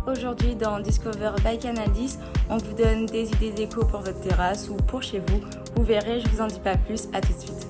Aujourd'hui dans Discover by Canal 10, on vous donne des idées déco pour votre terrasse ou pour chez vous. Vous verrez, je vous en dis pas plus, à tout de suite.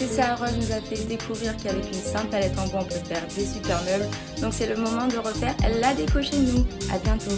Tessa Rose nous a fait découvrir qu'avec une simple palette en bois on peut faire des super meubles. Donc c'est le moment de refaire la déco chez nous. À bientôt.